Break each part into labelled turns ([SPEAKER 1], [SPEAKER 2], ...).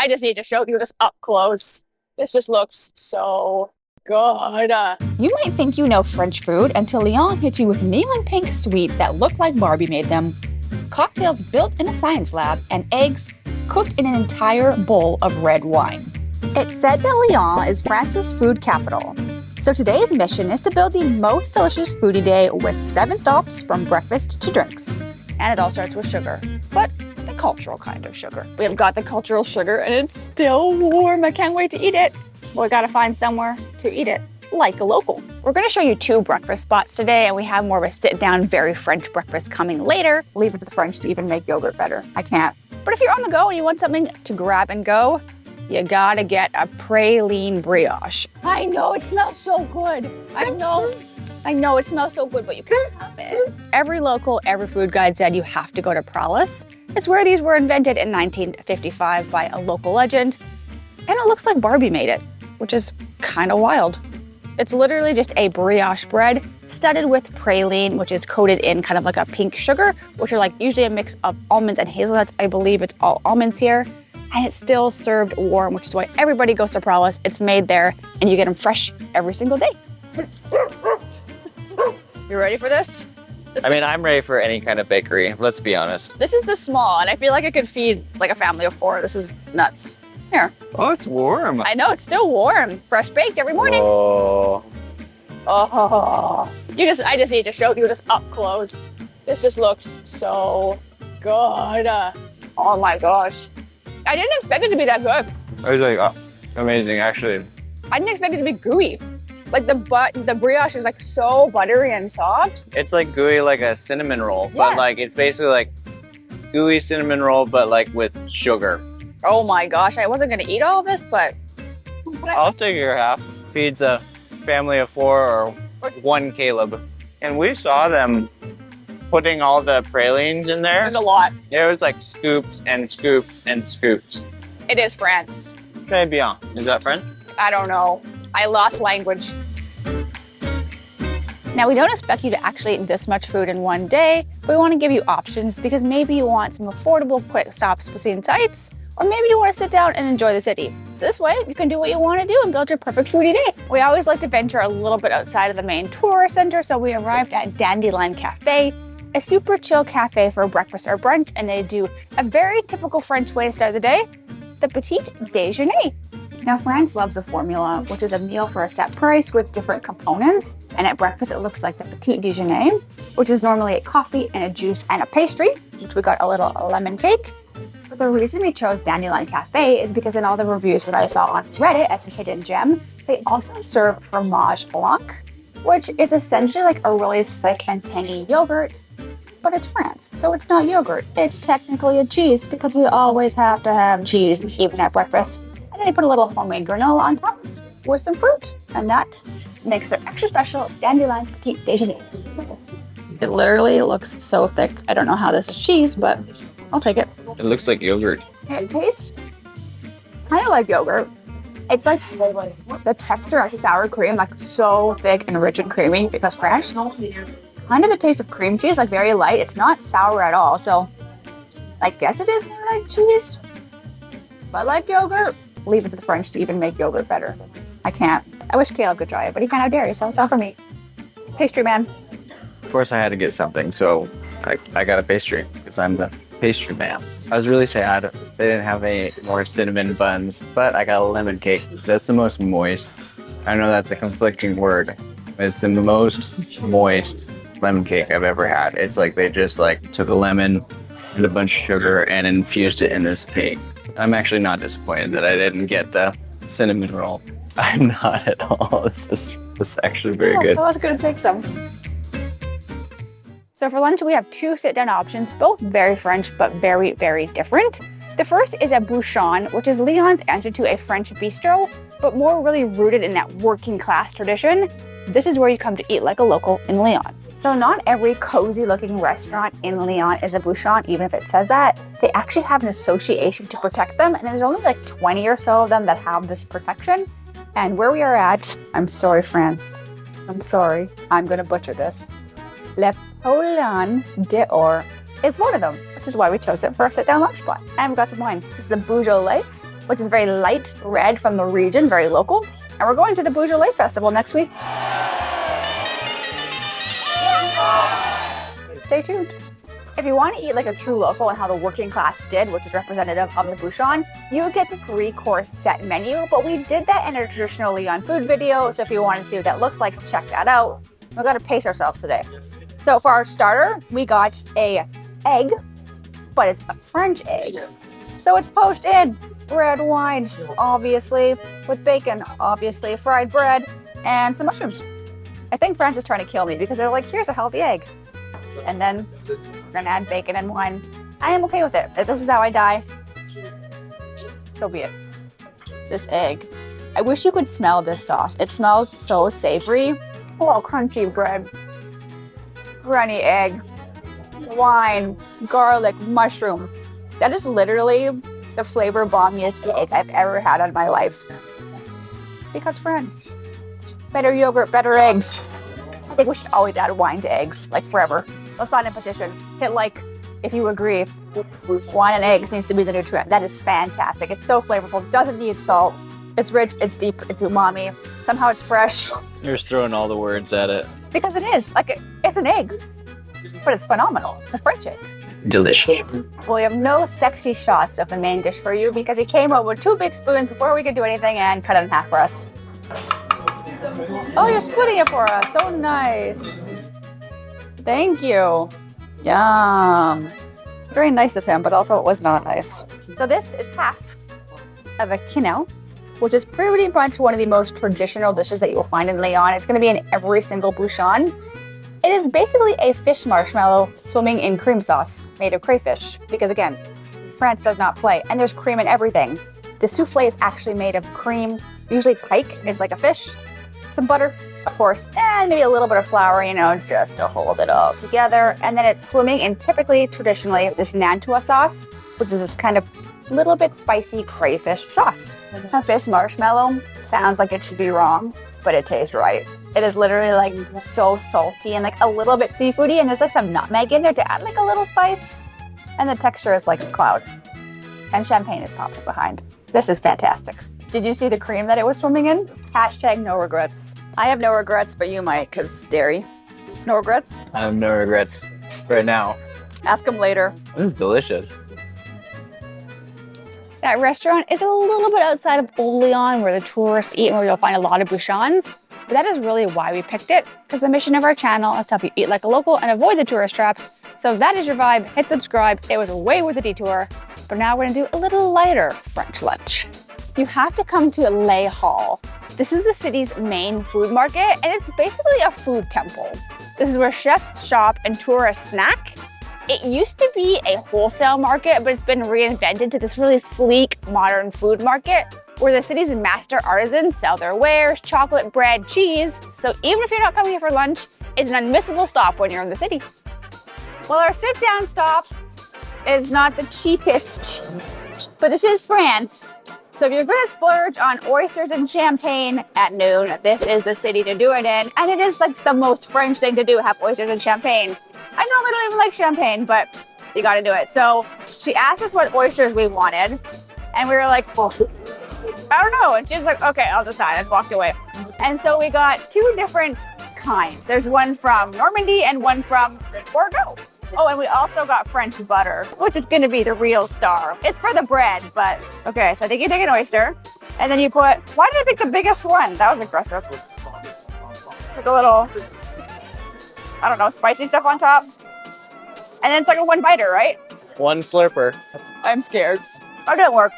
[SPEAKER 1] I just need to show you this up close. This just looks so good.
[SPEAKER 2] You might think you know French food until Lyon hits you with neon pink sweets that look like Barbie made them, cocktails built in a science lab, and eggs cooked in an entire bowl of red wine. It's said that Lyon is France's food capital. So today's mission is to build the most delicious foodie day with 7 stops from breakfast to drinks.
[SPEAKER 1] And it all starts with sugar, but the cultural kind of sugar. We have got the cultural sugar and it's still warm. I can't wait to eat it. We gotta find somewhere to eat it, like a local. We're gonna show you 2 breakfast spots today, and we have more of a sit-down, very French breakfast coming later. Leave it to the French to even make yogurt better. I can't. But if you're on the go and you want something to grab and go, you gotta get a praline brioche. I know, it smells so good. I know it smells so good, but you can't have it. Every local, every food guide said you have to go to Pralis. It's where these were invented in 1955 by a local legend. And it looks like Barbie made it, which is kind of wild. It's literally just a brioche bread studded with praline, which is coated in kind of like a pink sugar, which are like usually a mix of almonds and hazelnuts. I believe it's all almonds here. And it's still served warm, which is why everybody goes to Pralis. It's made there, and you get them fresh every single day. You ready for this?
[SPEAKER 3] I mean, I'm ready for any kind of bakery, let's be honest.
[SPEAKER 1] This is the small, and I feel like it could feed like a family of 4. This is nuts. Here.
[SPEAKER 3] Oh, it's warm.
[SPEAKER 1] I know, it's still warm. Fresh baked every morning.
[SPEAKER 3] Oh.
[SPEAKER 1] Oh. I just need to show you this up close. This just looks so good. Oh my gosh. I didn't expect it to be that good.
[SPEAKER 3] I was like, oh, amazing, actually.
[SPEAKER 1] I didn't expect it to be gooey. Like the brioche is like so buttery and soft.
[SPEAKER 3] It's like gooey like a cinnamon roll, but
[SPEAKER 1] Yeah.
[SPEAKER 3] like it's basically like gooey cinnamon roll, but like with sugar.
[SPEAKER 1] Oh my gosh, I wasn't gonna eat all of this, but
[SPEAKER 3] I'll take your half. Feeds a family of 4 or 1 Caleb. And we saw them putting all the pralines in there.
[SPEAKER 1] there's a lot.
[SPEAKER 3] It was like scoops and scoops and scoops.
[SPEAKER 1] It is France.
[SPEAKER 3] Très bien. Is that French?
[SPEAKER 1] I don't know. I lost language. Now, we don't expect you to actually eat this much food in one day, but we want to give you options because maybe you want some affordable quick stops between sites, or maybe you want to sit down and enjoy the city. So this way, you can do what you want to do and build your perfect foodie day. We always like to venture a little bit outside of the main tourist center, so we arrived at Dandelion Cafe, a super chill cafe for breakfast or brunch, and they do a very typical French way to start the day, the petit déjeuner. Now, France loves a formula, which is a meal for a set price with different components. And at breakfast, it looks like the petit déjeuner, which is normally a coffee and a juice and a pastry, which we got a little lemon cake. But the reason we chose Dandelion Cafe is because in all the reviews that I saw on Reddit as a hidden gem, they also serve fromage blanc, which is essentially like a really thick and tangy yogurt, but it's France, so it's not yogurt. It's technically a cheese because we always have to have cheese even at breakfast. And then they put a little homemade granola on top with some fruit, and that makes their extra special Dandelion Petit Déjeuner. It literally looks so thick. I don't know how this is cheese, but I'll take it.
[SPEAKER 3] It looks like yogurt.
[SPEAKER 1] It tastes kind of like yogurt. It's like the texture of sour cream, like so thick and rich and creamy because French. Kind of the taste of cream cheese, like very light. It's not sour at all, so I guess it is more like cheese, but like yogurt. Leave it to the French to even make yogurt better. I can't. I wish Caleb could try it, but he can't have dairy, so it's all for me. Pastry man.
[SPEAKER 3] Of course I had to get something, so I got a pastry because I'm the pastry man. I was really sad they didn't have any more cinnamon buns, but I got a lemon cake. That's the most moist. I know that's a conflicting word, but it's the most moist lemon cake I've ever had. It's like they just like took a lemon and a bunch of sugar and infused it in this cake. I'm actually not disappointed that I didn't get the cinnamon roll. I'm not at all. This is actually very good.
[SPEAKER 1] I was gonna take some. So for lunch, we have 2 sit-down options, both very French, but very, very different. The first is a Bouchon, which is Lyon's answer to a French bistro, but more really rooted in that working class tradition. This is where you come to eat like a local in Lyon. So not every cozy looking restaurant in Lyon is a Bouchon, even if it says that. They actually have an association to protect them, and there's only like 20 or so of them that have this protection. And where we are at, I'm sorry, France. I'm sorry. I'm gonna butcher this. Le Poulain d'Or is one of them, which is why we chose it for our sit-down lunch spot. And we've got some wine. This is the Beaujolais which is very light red from the region, very local. And we're going to the Bouchon Festival next week. Stay tuned. If you want to eat like a true local and how the working class did, which is representative of the Bouchon, you would get the 3-course set menu, but we did that in a traditional Lyon food video, so if you want to see what that looks like, check that out. We've got to pace ourselves today. So for our starter, we got a egg, but it's a French egg. So it's poached in red wine, obviously, with bacon, obviously, fried bread, and some mushrooms. I think France is trying to kill me because they're like, here's a healthy egg. And then we're gonna add bacon and wine. I am okay with it. If this is how I die, so be it. This egg. I wish you could smell this sauce. It smells so savory. Oh, crunchy bread. Runny egg. Wine. Garlic. Mushroom. That is literally the flavor bombiest egg I've ever had in my life. Because France. Better yogurt, better eggs. I think we should always add wine to eggs, like forever. Let's sign a petition. Hit like if you agree. Wine and eggs needs to be the new trend. That is fantastic. It's so flavorful. Doesn't need salt. It's rich. It's deep. It's umami. Somehow it's fresh.
[SPEAKER 3] You're just throwing all the words at it.
[SPEAKER 1] Because it is. Like, it's an egg. But it's phenomenal. It's a French egg.
[SPEAKER 3] Delicious.
[SPEAKER 1] Well, we have no sexy shots of the main dish for you because he came out with 2 big spoons before we could do anything and cut it in half for us. Oh, you're splitting it for us. So nice. Thank you. Yum. Very nice of him, but also it was not nice. So this is half of a quenelle, which is pretty much one of the most traditional dishes that you will find in Lyon. It's going to be in every single Bouchon. It is basically a fish marshmallow swimming in cream sauce made of crayfish, because again, France does not play, and there's cream in everything. The souffle is actually made of cream, usually pike. It's like a fish, some butter, of course, and maybe a little bit of flour, you know, just to hold it all together. And then it's swimming in typically, traditionally, this nantua sauce, which is this kind of little bit spicy crayfish sauce. A fish marshmallow sounds like it should be wrong, but it tastes right. It is literally like so salty and like a little bit seafoody, and there's like some nutmeg in there to add like a little spice. And the texture is like a cloud. And champagne is popping behind. This is fantastic. Did you see the cream that it was swimming in? Hashtag no regrets. I have no regrets, but you might, because dairy. No regrets?
[SPEAKER 3] I have no regrets right now.
[SPEAKER 1] Ask him later.
[SPEAKER 3] This is delicious.
[SPEAKER 1] That restaurant is a little bit outside of Old Lyon, where the tourists eat and where you'll find a lot of Bouchons. But that is really why we picked it, because the mission of our channel is to help you eat like a local and avoid the tourist traps. So if that is your vibe, hit subscribe. It was way worth the detour. But now we're gonna do a little lighter French lunch. You have to come to Les Halles. This is the city's main food market, and it's basically a food temple. This is where chefs shop and tourists snack. It used to be a wholesale market, but it's been reinvented to this really sleek, modern food market where the city's master artisans sell their wares, chocolate, bread, cheese. So even if you're not coming here for lunch, it's an unmissable stop when you're in the city. Well, our sit-down stop is not the cheapest, but this is France. So if you're gonna splurge on oysters and champagne at noon, this is the city to do it in. And it is like the most French thing to do, have oysters and champagne. I normally don't even like champagne, but you gotta do it. So she asked us what oysters we wanted, and we were like, well, I don't know. And she's like, okay, I'll decide, and walked away. And so we got 2 different kinds. There's one from Normandy and one from Bordeaux. Oh, and we also got French butter, which is gonna be the real star. It's for the bread, but okay, so I think you take an oyster, and then you put, why did I pick the biggest one? That was aggressive. Put a little, I don't know, spicy stuff on top. And then it's like a 1 biter, right?
[SPEAKER 3] 1 slurper.
[SPEAKER 1] I'm scared. Oh, it didn't work.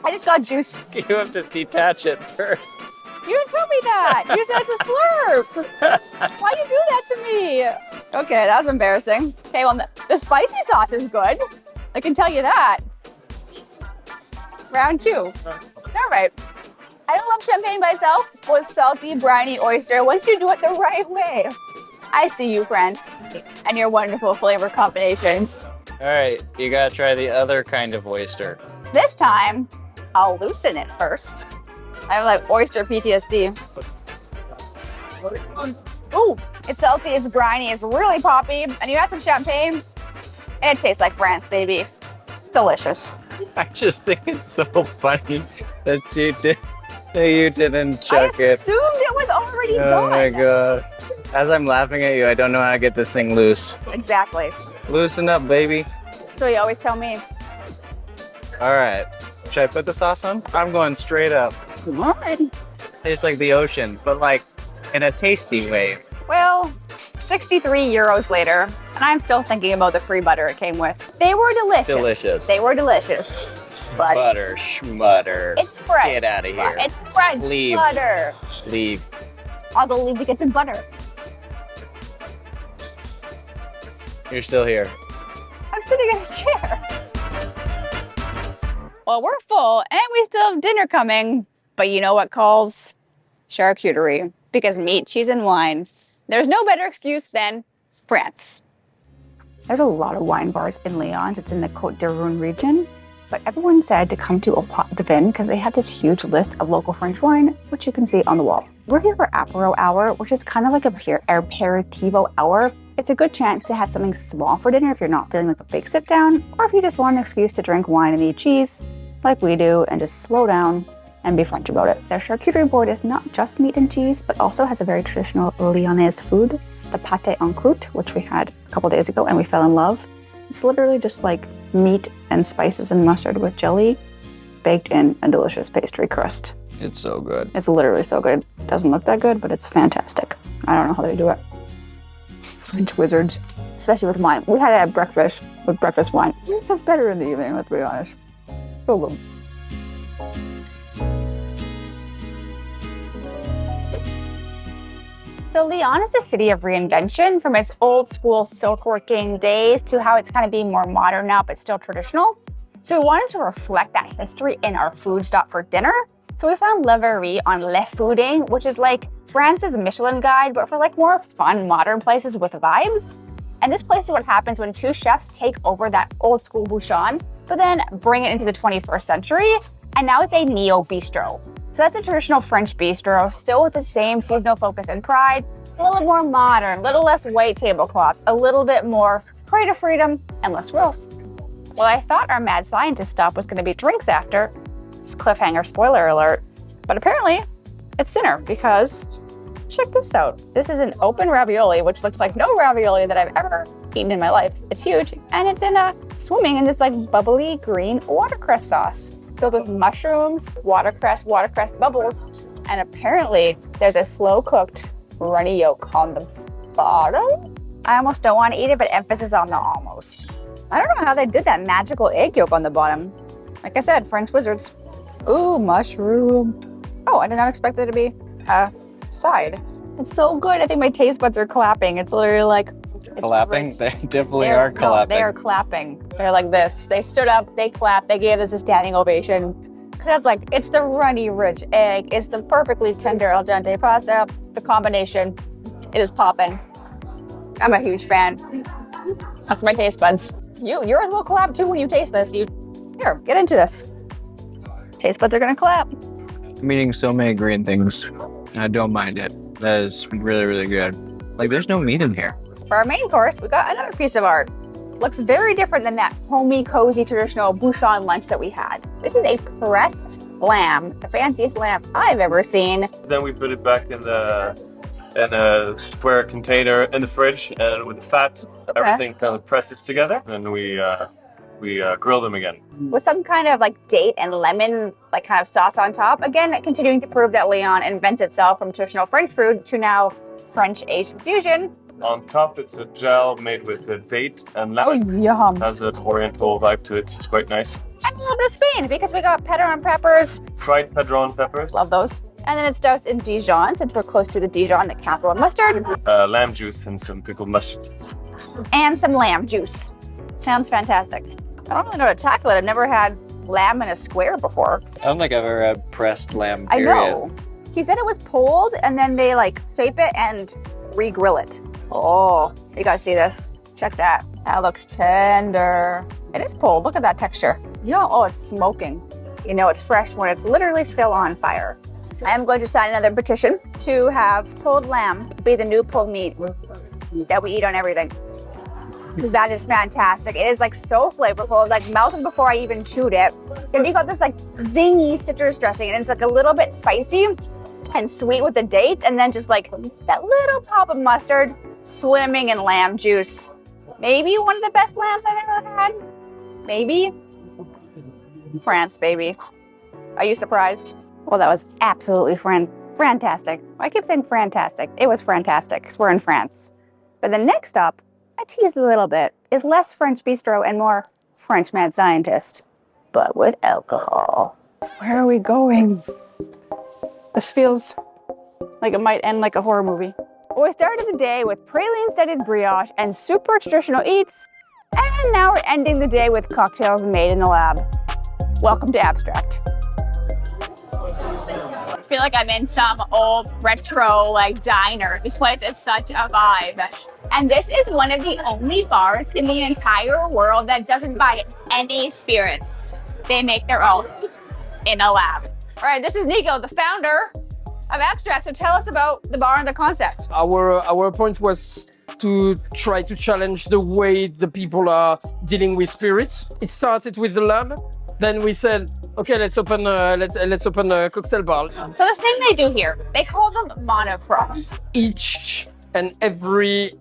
[SPEAKER 1] I just got juice.
[SPEAKER 3] You have to detach it first.
[SPEAKER 1] You didn't tell me that. You said it's a slurp. Why you do that to me? Okay, that was embarrassing. Okay, well, the spicy sauce is good. I can tell you that. Round 2. All right. I don't love champagne by itself, with salty, briny oyster once you do it the right way. I see you, France, and your wonderful flavor combinations.
[SPEAKER 3] All right, you gotta try the other kind of oyster.
[SPEAKER 1] This time, I'll loosen it first. I have like oyster PTSD. Ooh, it's salty, it's briny, it's really poppy, and you add some champagne, and it tastes like France, baby. It's delicious.
[SPEAKER 3] I just think it's so funny that you didn't chuck
[SPEAKER 1] I
[SPEAKER 3] it.
[SPEAKER 1] assumed it was already done.
[SPEAKER 3] Oh my god. As I'm laughing at you, I don't know how to get this thing loose.
[SPEAKER 1] Exactly.
[SPEAKER 3] Loosen up, baby.
[SPEAKER 1] So you always tell me.
[SPEAKER 3] All right. Should I put the sauce on? I'm going straight up.
[SPEAKER 1] Come on.
[SPEAKER 3] Tastes like the ocean, but like in a tasty way.
[SPEAKER 1] Well, 63 euros later, and I'm still thinking about the free butter it came with. They were delicious.
[SPEAKER 3] Delicious.
[SPEAKER 1] They were delicious. But
[SPEAKER 3] Butter, schmutter.
[SPEAKER 1] it's French.
[SPEAKER 3] Get out of here.
[SPEAKER 1] It's French
[SPEAKER 3] Leave.
[SPEAKER 1] butter.
[SPEAKER 3] Leave.
[SPEAKER 1] I'll go leave to get some butter.
[SPEAKER 3] You're still here.
[SPEAKER 1] I'm sitting in a chair. Well, we're full and we still have dinner coming. But you know what calls? Charcuterie. Because meat, cheese, and wine. There's no better excuse than France. There's a lot of wine bars in Lyon. It's in the Côte d'Aron region. But everyone said to come to Au Pot de Vin because they have this huge list of local French wine, which you can see on the wall. We're here for apéro hour, which is kind of like a aperitivo hour. It's a good chance to have something small for dinner if you're not feeling like a big sit down, or if you just want an excuse to drink wine and eat cheese, like we do, and just slow down and be French about it. Their charcuterie board is not just meat and cheese, but also has a very traditional Lyonnaise food, the pâté en croûte, which we had a couple days ago and we fell in love. It's literally just like meat and spices and mustard with jelly baked in a delicious pastry crust.
[SPEAKER 3] It's so good.
[SPEAKER 1] It's literally so good. It doesn't look that good, but it's fantastic. I don't know how they do it. French wizards, especially with wine. We had it at breakfast with breakfast wine. It's better in the evening, let's be honest. So good. So Lyon is a city of reinvention, from its old school silk-working days to how it's kind of being more modern now, but still traditional. So we wanted to reflect that history in our food stop for dinner. So we found La Verrerie on Le Fooding, which is like France's Michelin guide, but for like more fun, modern places with vibes. And this place is what happens when two chefs take over that old school Bouchon, but then bring it into the 21st century. And now it's a neo-bistro. So that's a traditional French bistro, still with the same seasonal focus and pride, a little more modern, a little less white tablecloth, a little bit more creative freedom, and less rules. Well, I thought our mad scientist stop was going to be drinks after. It's cliffhanger, spoiler alert. But apparently, it's dinner because check this out. This is an open ravioli, which looks like no ravioli that I've ever eaten in my life. It's huge, and it's in swimming in this like bubbly green watercress sauce filled with mushrooms, watercress bubbles, and apparently there's a slow-cooked runny yolk on the bottom. I almost don't want to eat it, but emphasis on the almost. I don't know how they did that magical egg yolk on the bottom. Like I said, French wizards. Ooh, mushroom. Oh, I did not expect it to be a side. It's so good. I think my taste buds are clapping. It's literally like...
[SPEAKER 3] Clapping? They definitely are clapping.
[SPEAKER 1] No, they are clapping. They're like this. They stood up, they clapped, they gave us a standing ovation. That's like, it's the runny, rich egg. It's the perfectly tender al dente pasta. The combination, it is popping. I'm a huge fan. That's my taste buds. Yours will clap too when you taste this. Here, get into this. Taste buds are gonna clap.
[SPEAKER 3] I'm eating so many green things. I don't mind it. That is really, really good. Like, there's no meat in here.
[SPEAKER 1] For our main course, we got another piece of art. Looks very different than that homey, cozy, traditional Bouchon lunch that we had. This is a pressed lamb, the fanciest lamb I've ever seen.
[SPEAKER 4] Then we put it back in a square container in the fridge, and with the fat, everything kind of presses together, and we grill them again.
[SPEAKER 1] With some kind of like date and lemon like kind of sauce on top. Again, continuing to prove that Lyon invents itself from traditional French food to now French Asian fusion.
[SPEAKER 4] On top, it's a gel made with date and lemon.
[SPEAKER 1] Oh, yum.
[SPEAKER 4] It has an oriental vibe to it. It's quite nice.
[SPEAKER 1] And a little bit of Spain because we got Pedron peppers.
[SPEAKER 4] Fried Pedron peppers.
[SPEAKER 1] Love those. And then it's doused in Dijon, since we're close to the Dijon, the capital of mustard.
[SPEAKER 4] Lamb juice and some pickled mustard seeds.
[SPEAKER 1] And some lamb juice. Sounds fantastic. I don't really know how to tackle it. I've never had lamb in a square before.
[SPEAKER 3] I don't think I've ever had pressed lamb,
[SPEAKER 1] period. I know.
[SPEAKER 2] He said it was pulled and then they like shape it and re-grill it.
[SPEAKER 1] Oh, you gotta see this. Check that. That looks tender. It is pulled. Look at that texture. Yeah. Oh, it's smoking. You know it's fresh when it's literally still on fire. I am going to sign another petition to have pulled lamb be the new pulled meat that we eat on everything.
[SPEAKER 2] because that is fantastic. It is like so flavorful, like melted before I even chewed it. And you got this like zingy citrus dressing, and it's like a little bit spicy and sweet with the dates, and then just like that little pop of mustard swimming in lamb juice. Maybe one of the best lambs I've ever had. Maybe. France, baby. Are you surprised? Well, that was absolutely fantastic. I keep saying fantastic. It was fantastic because we're in France. But the next stop, I teased a little bit, is less French bistro and more French mad scientist, but with alcohol. Where are we going? This feels like it might end like a horror movie. We started the day with praline-studded brioche and super traditional eats, and now we're ending the day with cocktails made in the lab. Welcome to Abstract.
[SPEAKER 1] I feel like I'm in some old retro like diner. This place is such a vibe. And this is one of the only bars in the entire world that doesn't buy any spirits. They make their own in a lab. All right, this is Nico, the founder of Abstract. So tell us about the bar and the concept.
[SPEAKER 5] Our point was to try to challenge the way the people are dealing with spirits. It started with the lab. Then we said, okay, let's open a cocktail bar.
[SPEAKER 1] So the thing they do here, they call them monochromes.
[SPEAKER 5] Each and every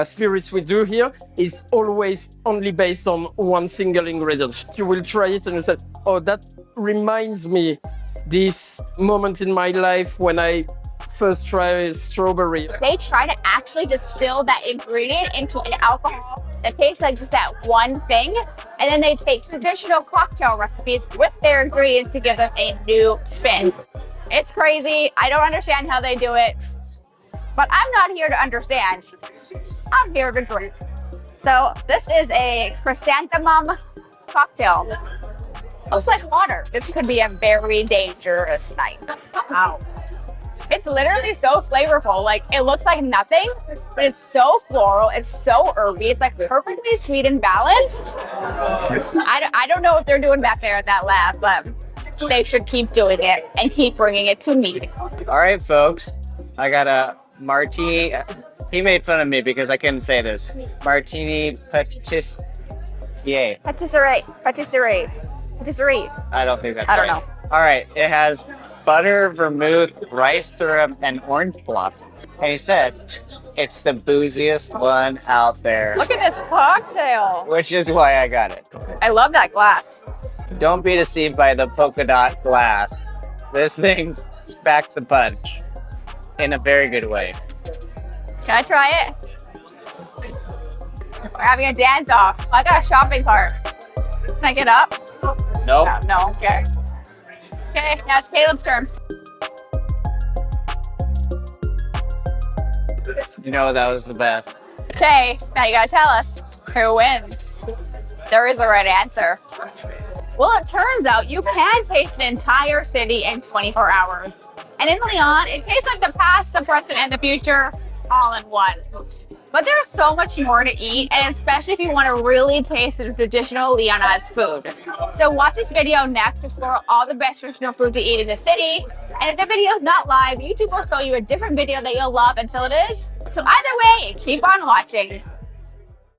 [SPEAKER 5] spirits we do here is always only based on one single ingredient. You will try it and you say, oh, that reminds me this moment in my life when I first tried strawberry.
[SPEAKER 1] They try to actually distill that ingredient into an alcohol that tastes like just that one thing, and then they take traditional cocktail recipes with their ingredients to give them a new spin. It's crazy. I don't understand how they do it, but I'm not here to understand. I'm here to drink. So this is a chrysanthemum cocktail. Looks like water. This could be a very dangerous night. Wow. It's literally so flavorful. Like, it looks like nothing, but it's so floral. It's so herby. It's like perfectly sweet and balanced. I don't know what they're doing back there at that lab, but they should keep doing it and keep bringing it to me.
[SPEAKER 3] All right, folks. I got a martini. He made fun of me because I couldn't say this. Martini patisserie.
[SPEAKER 1] Patisserie.
[SPEAKER 3] I don't think that's
[SPEAKER 1] I don't
[SPEAKER 3] right.
[SPEAKER 1] know.
[SPEAKER 3] All right. It has butter, vermouth, rice syrup, and orange blossom. And he said, it's the booziest one out there.
[SPEAKER 1] Look at this cocktail.
[SPEAKER 3] Which is why I got it.
[SPEAKER 1] I love that glass.
[SPEAKER 3] Don't be deceived by the polka dot glass. This thing backs a punch in a very good way.
[SPEAKER 1] Can I try it? We're having a dance off. I got a shopping cart. Can I get up?
[SPEAKER 3] Nope.
[SPEAKER 1] No, okay. Okay, now it's Caleb's turn.
[SPEAKER 3] You know that was the best.
[SPEAKER 1] Okay, now you gotta tell us who wins. There is a right answer. Well, it turns out you can taste an entire city in 24 hours. And in Lyon, it tastes like the past, the present, and the future all in one. But there's so much more to eat, and especially if you want to really taste the traditional Lyonnaise food. So watch this video next to explore all the best traditional food to eat in the city. And if the video is not live, YouTube will show you a different video that you'll love until it is. So either way, keep on watching.